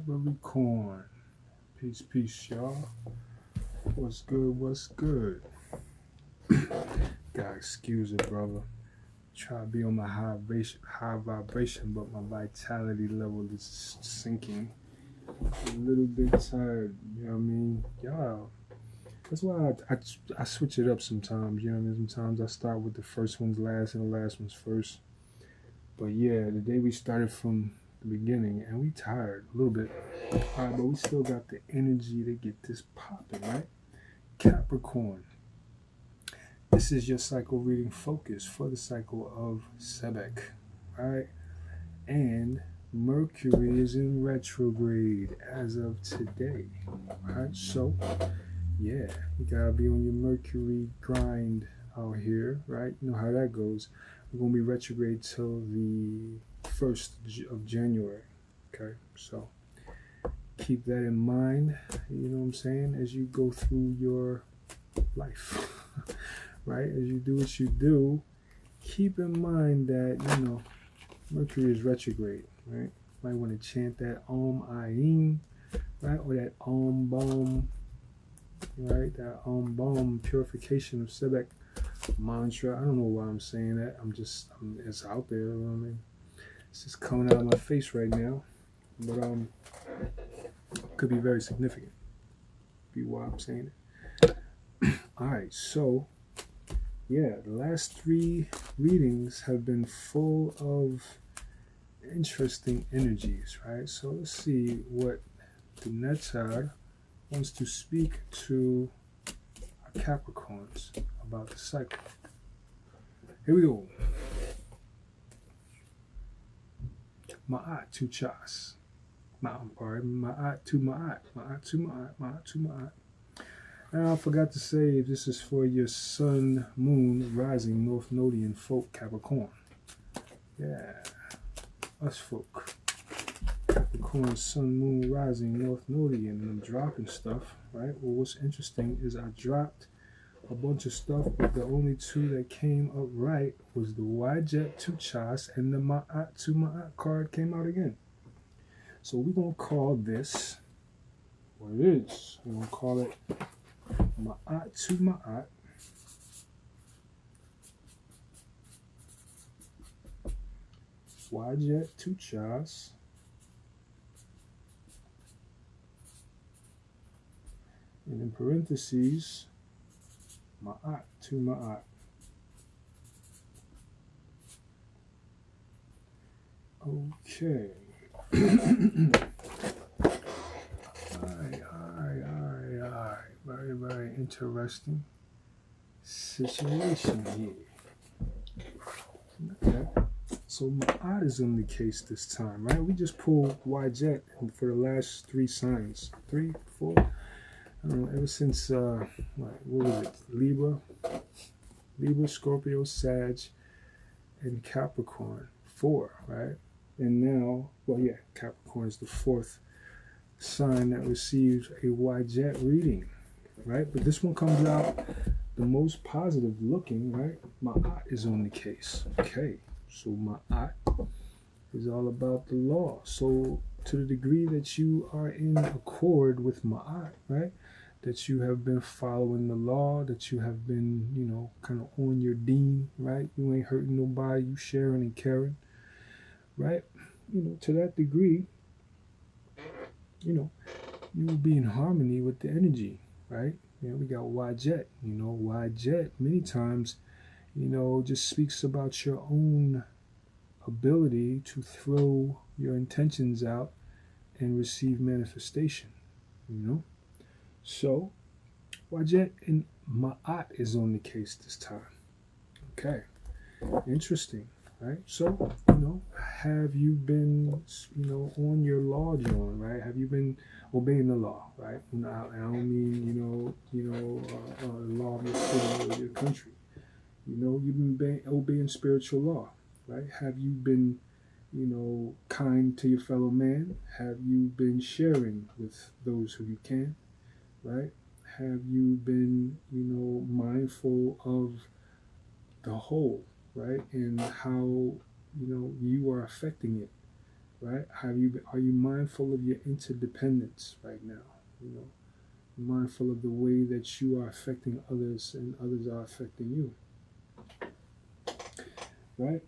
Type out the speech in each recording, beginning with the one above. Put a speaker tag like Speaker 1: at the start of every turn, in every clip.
Speaker 1: Capricorn. Peace, peace, y'all. What's good? What's good? Gotta excuse it, brother. Try to be on my high vibration, but my vitality level is sinking. A little bit tired, you know what I mean? Y'all. That's why I switch it up sometimes, you know what I mean? Sometimes I start with the first ones last and the last ones first. But yeah, today we started from the beginning and we tired a little bit. Alright, but we still got the energy to get this popping, right? Capricorn. This is your cycle reading focus for the cycle of Sebek, right? And Mercury is in retrograde as of today, right? So, yeah, you gotta be on your Mercury grind out here, right? You know how that goes. We're gonna be retrograde till the 1st of January, okay? So, keep that in mind, you know what I'm saying, as you go through your life. Right? As you do what you do, keep in mind that, you know, Mercury is retrograde, right? Might want to chant that Omen, right? Or that Om Bom, right? That Om Bom purification of Sebek mantra. I don't know why I'm saying that. It's out there, you know what I mean? It's just coming out of my face right now. But could be very significant. Be why I'm saying it. Alright, so yeah, the last 3 readings have been full of interesting energies, right? So let's see what the Netar wants to speak to our Capricorns about the cycle. Here we go. Ma'at tu chas. Ma'at tu ma'at. Ma'at tu ma'at. Ma'at tu ma'at. Now, I forgot to say, this is for your sun, moon, rising, North Nodian folk, Capricorn. Yeah, us folk. Capricorn, sun, moon, rising, North Nodian, and I'm dropping stuff, right? Well, what's interesting is I dropped a bunch of stuff, but the only 2 that came up right was the Wajet Tuchas and the Ma'at Tu Ma'at card came out again. So we're going to call this what it is. We're going to call it Ma'at tu Ma'at. Wajet tu Chas. And in parentheses, Ma'at tu Ma'at. Okay. Alright. Very, very interesting situation here. Okay. So Ma'at is in the case this time, right? We just pulled Wajet for the last 3 signs. 3, 4? I don't know, ever since, what was it? Libra, Scorpio, Sag, and Capricorn. 4, right? And now, well, yeah, Capricorn is the 4th sign that received a Wajet reading, right? But this one comes out the most positive looking, right? Ma'at is on the case. Okay, so Ma'at is all about the law. So to the degree that you are in accord with Ma'at, right? That you have been following the law, that you have been, you know, kind of on your deen, right? You ain't hurting nobody, you sharing and caring, right? You know, to that degree, you know, you will be in harmony with the energy, right? You know, we got Wajet. You know, Wajet many times, you know, just speaks about your own ability to throw your intentions out and receive manifestation, you know? So, Wajet and Ma'at is on the case this time. Okay, interesting, right? So, you know, have you been, you know, on your law, John, right? Have you been obeying the law, right? And I don't mean, the law of your city or your country. You know, you've been obeying spiritual law, right? Have you been, you know, kind to your fellow man? Have you been sharing with those who you can, right? Have you been, you know, mindful of the whole, right? And how, you know, you are affecting it, right? Are you mindful of your interdependence right now? You know, mindful of the way that you are affecting others and others are affecting you, right?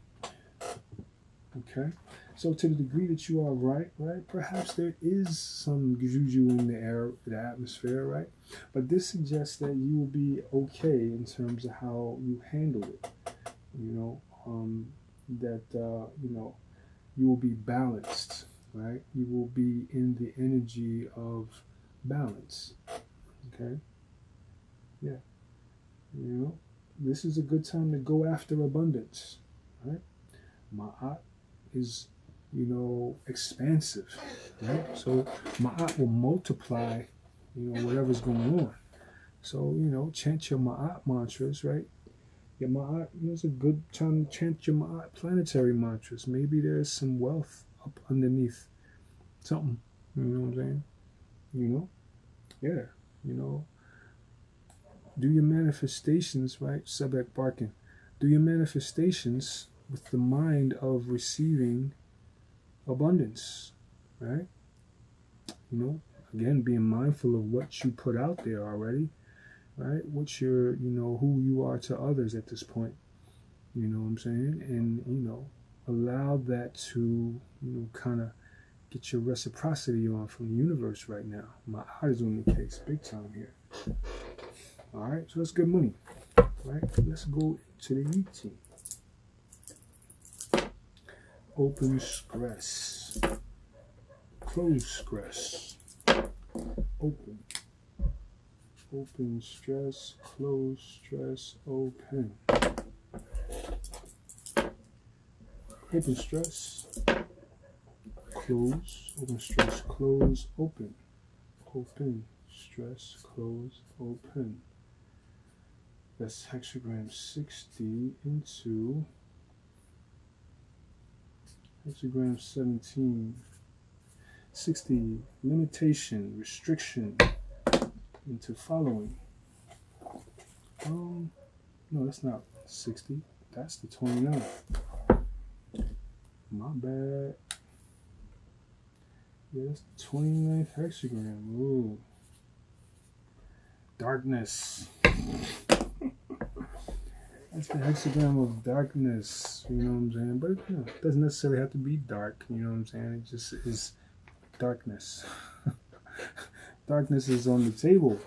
Speaker 1: Okay. So to the degree that you are right, perhaps there is some juju in the air, the atmosphere, right? But this suggests that you will be okay in terms of how you handle it. You know, that you know, you will be balanced, right? You will be in the energy of balance. Okay. Yeah. You know, this is a good time to go after abundance, right? Ma'at is, you know, expansive, right? So Ma'at will multiply, you know, whatever's going on. So, you know, chant your Ma'at mantras, right? Your Ma'at, you know, it's a good time to chant your Ma'at planetary mantras. Maybe there's some wealth up underneath something, you know what I'm saying? You know? Yeah, you know. Do your manifestations, right? Sebek barking. Do your manifestations with the mind of receiving abundance, right? You know, again, being mindful of what you put out there already, right? What's your, you know, who you are to others at this point, you know what I'm saying? And, you know, allow that to, you know, kind of get your reciprocity on from the universe right now. My heart is on the case, big time here. All right, so that's good money, right? Let's go to the meeting. Open stress, close stress, open, open stress, close stress, open, open stress, close, open stress, close, open, open stress, close, open. That's hexagram 60 into hexagram 17. 60, limitation, restriction, into following. No, that's not 60. That's the 29. My bad. Yeah, that's the 29th hexagram. Ooh. Darkness. That's the hexagram of darkness, you know what I'm saying? But you know, it doesn't necessarily have to be dark, you know what I'm saying? It just is darkness. Darkness is on the table,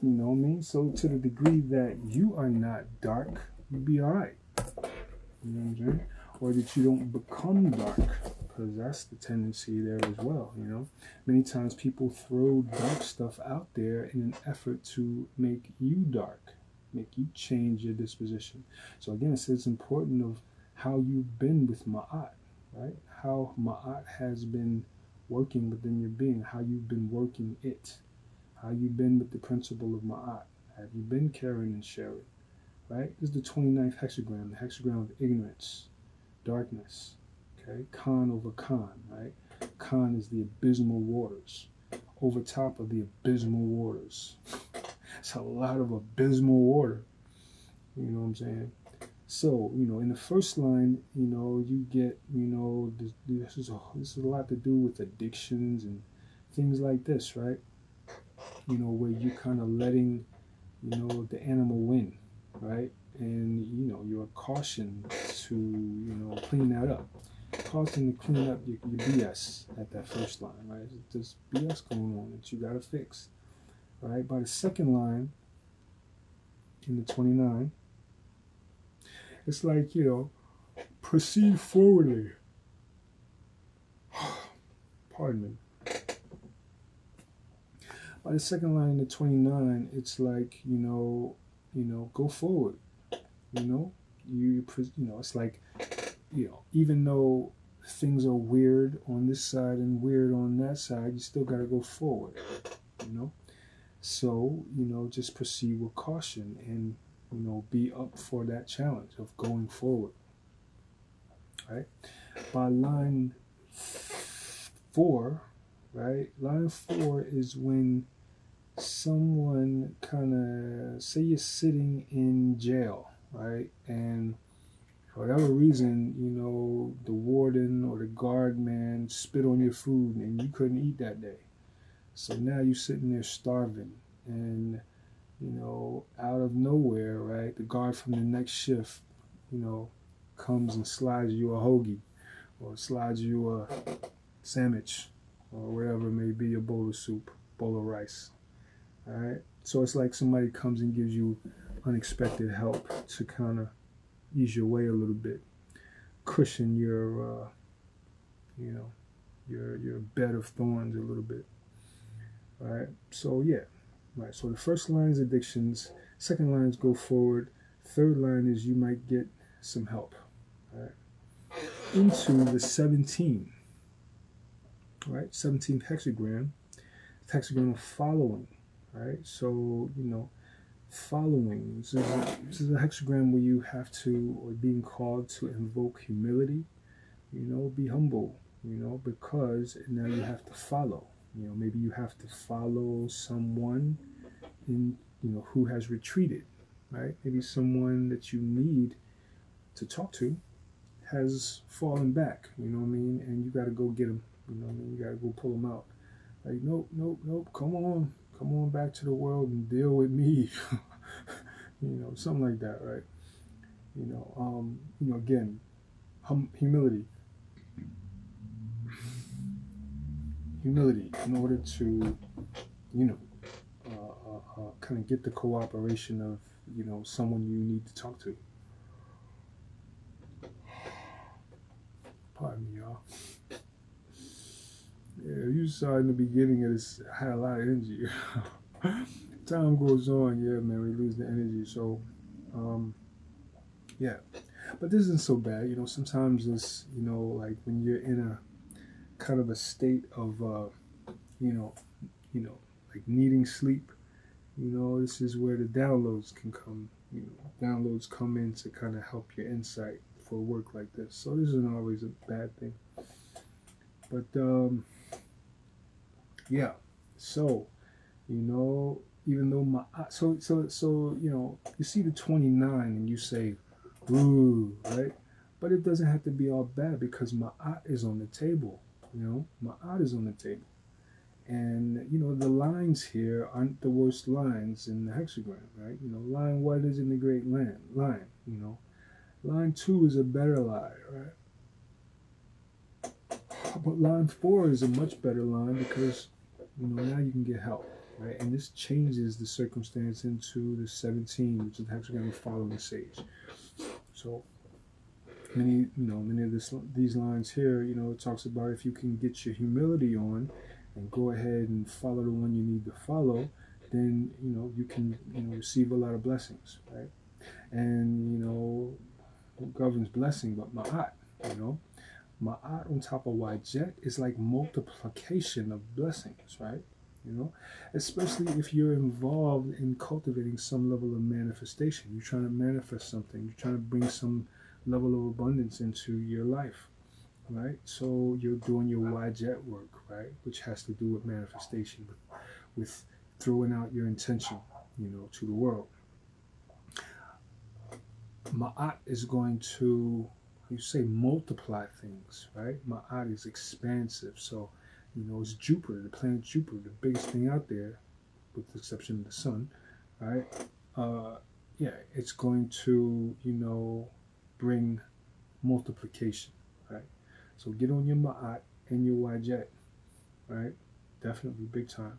Speaker 1: you know what I mean? So to the degree that you are not dark, you'll be all right, you know what I'm saying? Or that you don't become dark, because that's the tendency there as well, you know? Many times people throw dark stuff out there in an effort to make you dark, make you change your disposition. So again, it's important of how you've been with Ma'at, right? How Ma'at has been working within your being, how you've been working it, how you've been with the principle of Ma'at. Have you been caring and sharing, right? This is the 29th hexagram, the hexagram of ignorance, darkness, okay? Khan over Khan, right? Khan is the abysmal waters, over top of the abysmal waters. It's a lot of abysmal water, you know what I'm saying? So, you know, in the first line, you know, you get, you know, this is a lot to do with addictions and things like this, right? You know, where you're kind of letting, you know, the animal win, right? And, you know, you're cautioned to, you know, clean that up. Caution to clean up your BS at that first line, right? There's BS going on that you got to fix, right? By the second line, in the 29, it's like, you know, proceed forwardly. Pardon me. By the second line in the 29, it's like, you know, go forward. You know, you know, it's like, you know, even though things are weird on this side and weird on that side, you still got to go forward. You know, so, you know, just proceed with caution and, you know, be up for that challenge of going forward, right? By line 4, right? Line 4 is when someone kind of, say you're sitting in jail, right? And for whatever reason, you know, know, the warden or the guard man spit on your food and you couldn't eat that day. So now you're sitting there starving, and you know, out of nowhere, right, the guard from the next shift, you know, comes and slides you a hoagie or slides you a sandwich or whatever it may be, a bowl of soup, bowl of rice. All right. So it's like somebody comes and gives you unexpected help to kind of ease your way a little bit, cushion your, you know, your bed of thorns a little bit. All right. So yeah. Right. So the first line is addictions. Second line is go forward. Third line is you might get some help. All right. Into the 17. Right. 17th hexagram. Hexagram of following. Right. So you know, following. This is a hexagram where you have to, or being called to invoke humility. You know, be humble. You know, because now you have to follow. You know, maybe you have to follow someone in, you know, who has retreated, right? Maybe someone that you need to talk to has fallen back, you know what I mean? And you got to go get them, you know what I mean? You got to go pull them out. Like, nope, come on back to the world and deal with me. You know, something like that, right? You know, again, humility in order to, you know, kind of get the cooperation of, you know, someone you need to talk to. Pardon me, y'all. Yeah, you saw in the beginning of this, I had a lot of energy. Time goes on, yeah, man, we lose the energy. So, yeah. But this isn't so bad. You know, sometimes it's, you know, like when you're in a kind of a state of, you know, like needing sleep, you know, this is where the downloads can come. You know, downloads come in to kind of help your insight for work like this. So this isn't always a bad thing. But, yeah. So, you know, even though so, you know, you see the 29 and you say, ooh, right? But it doesn't have to be all bad because ma'at is on the table, you know? Ma'at is on the table. And, you know, the lines here aren't the worst lines in the hexagram, right? You know, line 1 is in the great line, you know. Line 2 is a better line, right? But line 4 is a much better line because, you know, now you can get help, right? And this changes the circumstance into the 17, which is the hexagram following the sage. So many of these lines here, you know, it talks about if you can get your humility on and go ahead and follow the one you need to follow, then, you know, you can, you know, receive a lot of blessings, right? And, you know, what governs blessing but ma'at, you know? Ma'at on top of Wajet is like multiplication of blessings, right? You know, especially if you're involved in cultivating some level of manifestation. You're trying to manifest something. You're trying to bring some level of abundance into your life, right? So you're doing your Wajet work, right? Which has to do with manifestation, with throwing out your intention, you know, to the world. Ma'at is going to, you say, multiply things, right? Ma'at is expansive. So, you know, it's Jupiter, the planet Jupiter, the biggest thing out there, with the exception of the sun, right? Yeah, it's going to, you know, bring multiplication, right? So get on your Ma'at and your Wajet, right? Definitely big time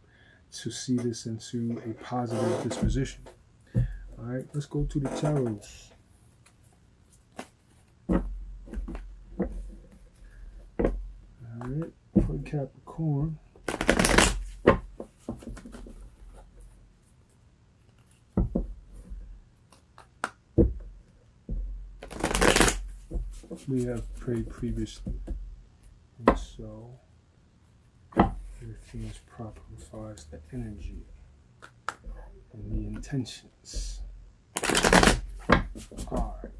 Speaker 1: to see this into a positive disposition. All right, let's go to the tarot. All right, for Capricorn. We have prayed previously, and so everything is proper as far as the energy and the intentions. Alright,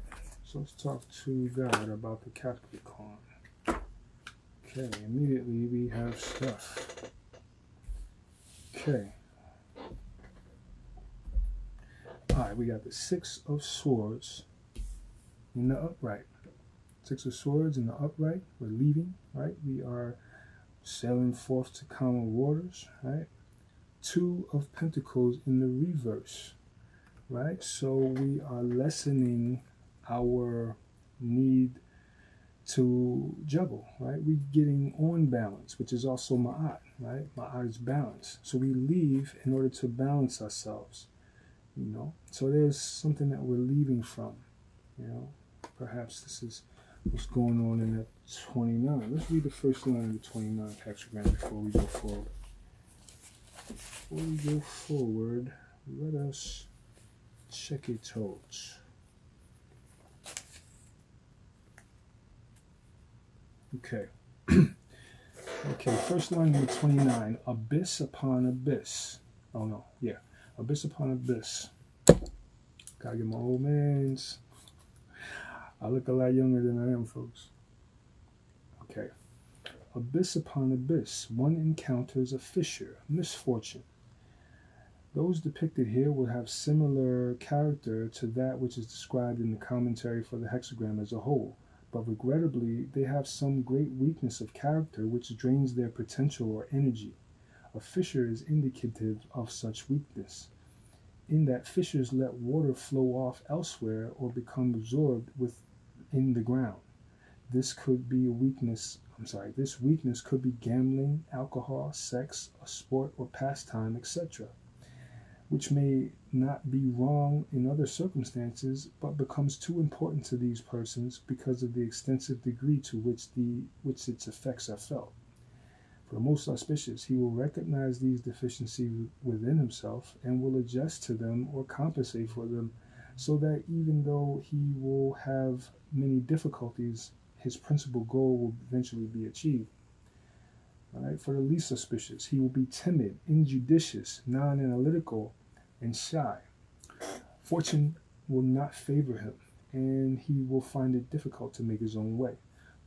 Speaker 1: so let's talk to God about the Capricorn. Okay, immediately we have stuff. Okay. Alright, we got the 6 of Swords in the upright. Six of Swords in the upright, we're leaving, right? We are sailing forth to calmer waters, right? Two of Pentacles in the reverse, right? So we are lessening our need to juggle, right? We're getting on balance, which is also Ma'at, right? Ma'at is balance. So we leave in order to balance ourselves, you know? So there's something that we're leaving from, you know? Perhaps this is what's going on in that 29. Let's read the first line of the 29 hexagram before we go forward. Before we go forward, let us check it out. Okay. Okay, first line number 29. Abyss upon abyss. Oh no, yeah. Abyss upon abyss. Gotta get my old mans. I look a lot younger than I am, folks. Okay. Abyss upon abyss. One encounters a fissure, misfortune. Those depicted here will have similar character to that which is described in the commentary for the hexagram as a whole. But regrettably, they have some great weakness of character which drains their potential or energy. A fissure is indicative of such weakness, in that fissures let water flow off elsewhere or become absorbed within the ground. This could be a weakness, this weakness could be gambling, alcohol, sex, a sport or pastime, etc., which may not be wrong in other circumstances, but becomes too important to these persons because of the extensive degree to which its effects are felt. For the most auspicious, he will recognize these deficiencies within himself and will adjust to them or compensate for them, so that even though he will have many difficulties, his principal goal will eventually be achieved. All right. For the least auspicious, he will be timid, injudicious, non-analytical, and shy. Fortune will not favor him, and he will find it difficult to make his own way.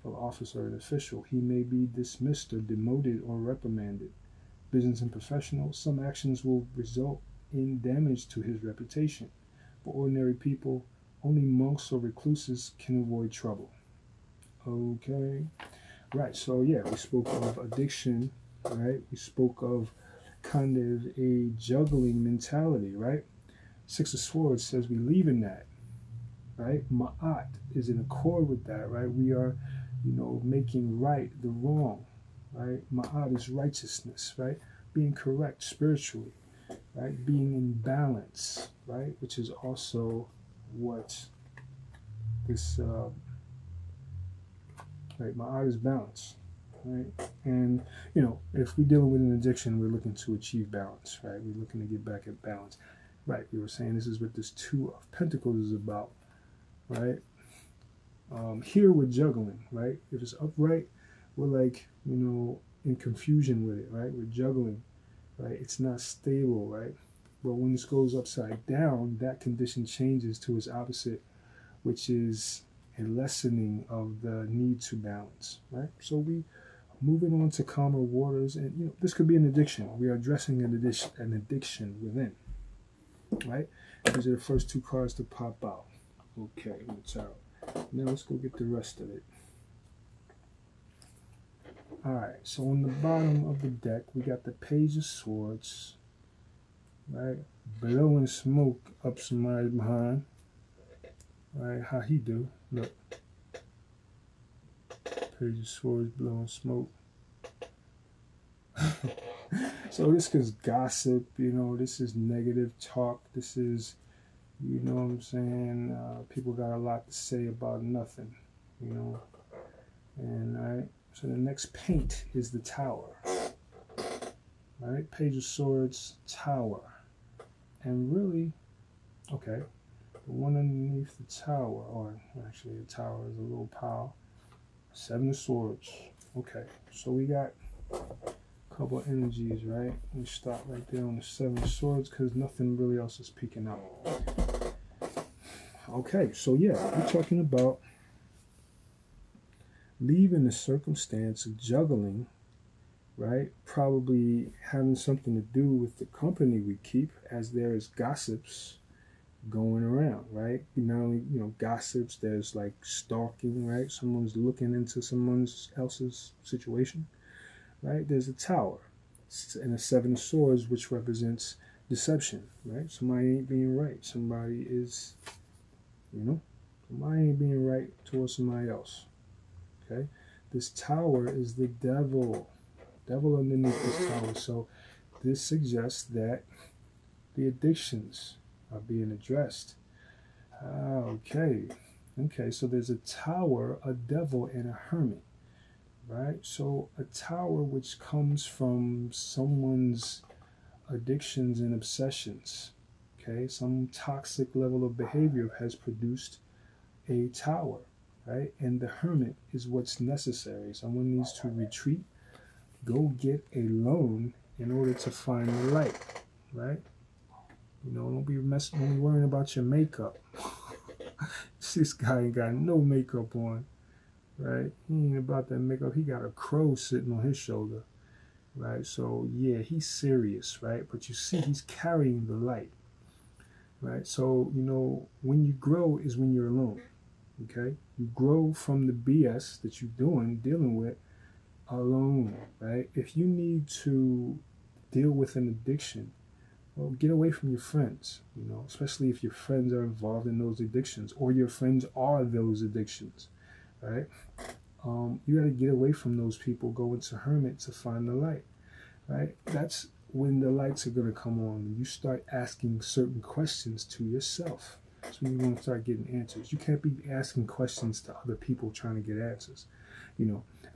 Speaker 1: For the officer and official, he may be dismissed or demoted or reprimanded. Business and professional, some actions will result in damage to his reputation. For ordinary people, only monks or recluses can avoid trouble. Okay. Right, so yeah, we spoke of addiction, right? We spoke of kind of a juggling mentality, right? Six of Swords says we leave in that, right? Ma'at is in accord with that, right? We are, making right the wrong, right? Ma'at is righteousness, right? Being correct spiritually, right? Being in balance, right? Which is also what this, right? Ma'at is balance, right? And, if we're dealing with an addiction, we're looking to achieve balance, right? We're looking to get back at balance, right? We were saying this is what this Two of Pentacles is about, right? Here we're juggling, right? If it's upright, we're like, in confusion with it, right? We're juggling, right? It's not stable, right? But when this goes upside down, that condition changes to its opposite, which is a lessening of the need to balance, right? So we moving on to calmer waters, and this could be an addiction. We are addressing an addiction within, right? These are the first two cards to pop out. Okay, in the tarot. Now let's go get the rest of it. All right, so on the bottom of the deck, we got the Page of Swords, right? Blowing smoke up somebody's behind. Right, how he do? Look. Page of Swords blowing smoke. So this is gossip, this is negative talk. This is, what I'm saying? People got a lot to say about nothing, And, all right, so the next paint is the Tower. All right, Page of Swords, Tower. And really, okay, the one underneath the Tower, or actually the Tower is a little pile. Seven of Swords. Okay, so we got a couple of energies, right? We start right there on the Seven of Swords because nothing really else is peeking out. Okay, so yeah, we're talking about leaving the circumstance of juggling, right? Probably having something to do with the company we keep, as there is gossips, going around, right? Not only, gossips, there's like stalking, right? Someone's looking into someone else's situation, right? There's a tower and a seven of swords, which represents deception, right? Somebody ain't being right. Somebody is, somebody ain't being right towards somebody else, okay? This tower is the devil underneath this tower. So this suggests that the addictions are being addressed. Okay, so there's a tower, a devil, and a hermit, right? So a tower which comes from someone's addictions and obsessions, okay? Some toxic level of behavior has produced a tower, right? And the hermit is what's necessary. Someone needs to retreat, go get a loan in order to find the light, right? Don't be worrying about your makeup. This guy ain't got no makeup on, right? He ain't about that makeup. He got a crow sitting on his shoulder, right? So yeah, he's serious, right? But you see, he's carrying the light, right? So when you grow is when you're alone, okay? You grow from the BS that you're dealing with alone, right? If you need to deal with an addiction, well, get away from your friends, especially if your friends are involved in those addictions or your friends are those addictions, right? You got to get away from those people, go into hermit to find the light, right? That's when the lights are going to come on. You start asking certain questions to yourself. That's when you're going to start getting answers. You can't be asking questions to other people trying to get answers,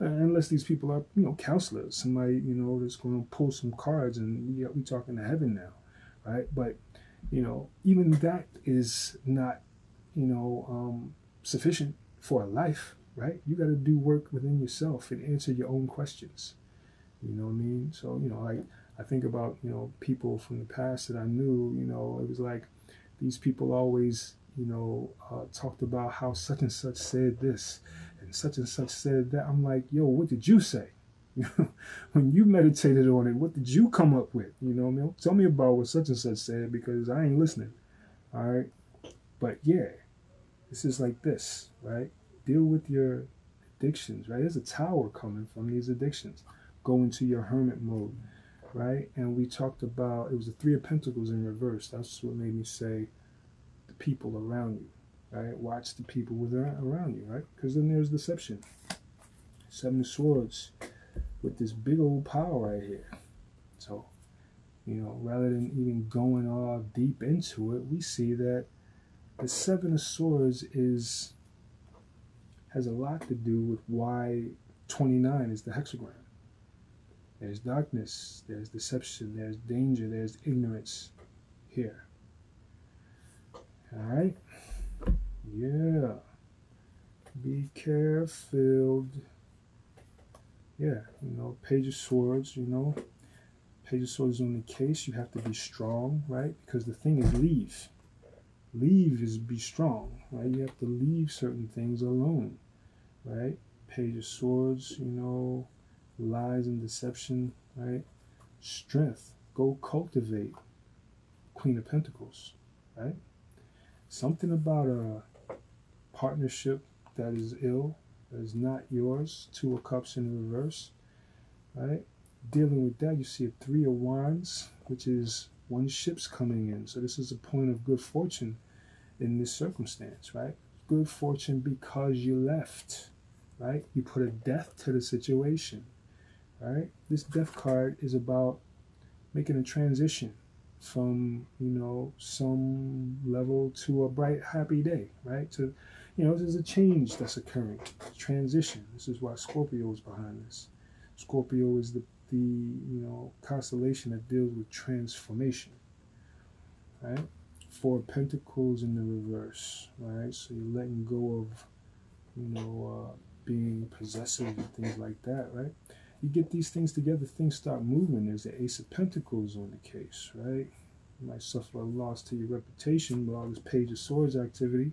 Speaker 1: unless these people are, counselors, somebody, that's going to pull some cards and we talking to heaven now. Right, but even that is not sufficient for a life. Right, you got to do work within yourself and answer your own questions. You know what I mean? So I think about people from the past that I knew. It was like these people always talked about how such and such said this and such said that. I'm like, yo, what did you say? When you meditated on it, what did you come up with? Tell me about what such and such said, because I ain't listening. All right, but yeah, this is like this, right? Deal with your addictions, right? There's a tower coming from these addictions. Go into your hermit mode, right? And we talked about, it was the Three of Pentacles in reverse. That's what made me say the people around you, right? Watch the people around you, right? Because then there's deception. Seven of Swords with this big old power right here. So, rather than even going all deep into it, we see that the Seven of Swords has a lot to do with why 29 is the hexagram. There's darkness, there's deception, there's danger, there's ignorance here. All right? Yeah. Be careful. Yeah, Page of Swords, Page of Swords on the case. You have to be strong, right? Because the thing is leave. Leave is be strong, right? You have to leave certain things alone, right? Page of Swords, lies and deception, right? Strength. Go cultivate. Queen of Pentacles, right? Something about a partnership that is ill, that is not yours. Two of Cups in reverse, right? Dealing with that, you see a Three of Wands, which is one ship's coming in. So this is a point of good fortune in this circumstance, right? Good fortune because you left, right? You put a death to the situation, right? This death card is about making a transition from, some level to a bright, happy day, right? To, there's a change that's occurring, transition. This is why Scorpio is behind this. Scorpio is the constellation that deals with transformation, right? Four of Pentacles in the reverse, right? So you're letting go of, being possessive and things like that, right? You get these things together, things start moving. There's the Ace of Pentacles on the case, right? You might suffer a loss to your reputation with all this Page of Swords activity.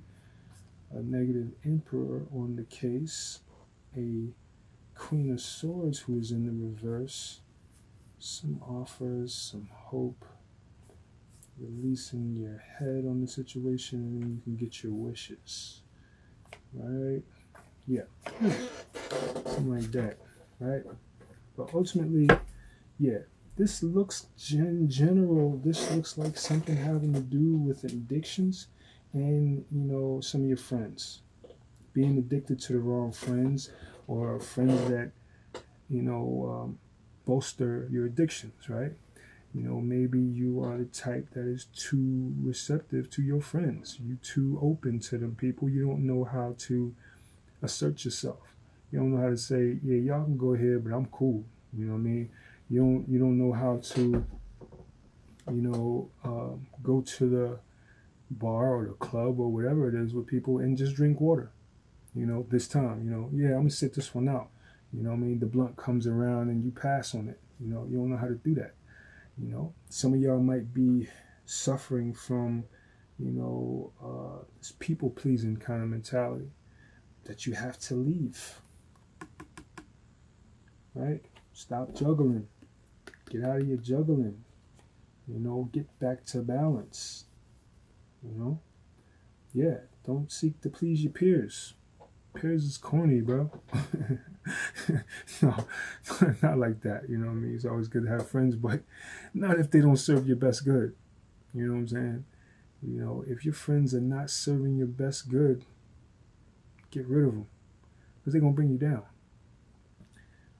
Speaker 1: A negative Emperor on the case. A Queen of Swords who is in the reverse. Some offers, some hope. releasing your head on the situation, and then you can get your wishes. Right? Yeah. Something like that. Right? But ultimately, yeah, this looks general. This looks like something having to do with addictions and, you know, some of your friends. Being addicted to the wrong friends, or friends that, you know, bolster your addictions, right? You know, maybe you are the type that is too receptive to your friends. You too open to them people. You don't know how to assert yourself. You don't know how to say, yeah, y'all can go ahead, but I'm cool. You know what I mean? You don't know how to, you know, go to the bar or the club or whatever it is with people and just drink water. You know, this time, you know, yeah, I'm gonna sit this one out. You know what I mean? The blunt comes around and you pass on it. You know, you don't know how to do that. You know, some of y'all might be suffering from, you know, this people pleasing kind of mentality that you have to leave. Right? Stop juggling. Get out of your juggling. You know, get back to balance. You know? Yeah, don't seek to please your peers. Peers is corny, bro. No, not like that. You know what I mean? It's always good to have friends, but not if they don't serve your best good. You know what I'm saying? You know, if your friends are not serving your best good, get rid of them, because they're going to bring you down.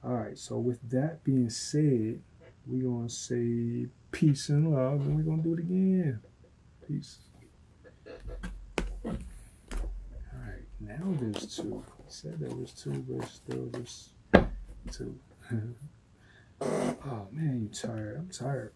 Speaker 1: All right, so with that being said, we're going to say peace and love, and we're going to do it again. Peace. All right, now there's two. He said there was two, but still there's two. Oh, man, you tired. I'm tired.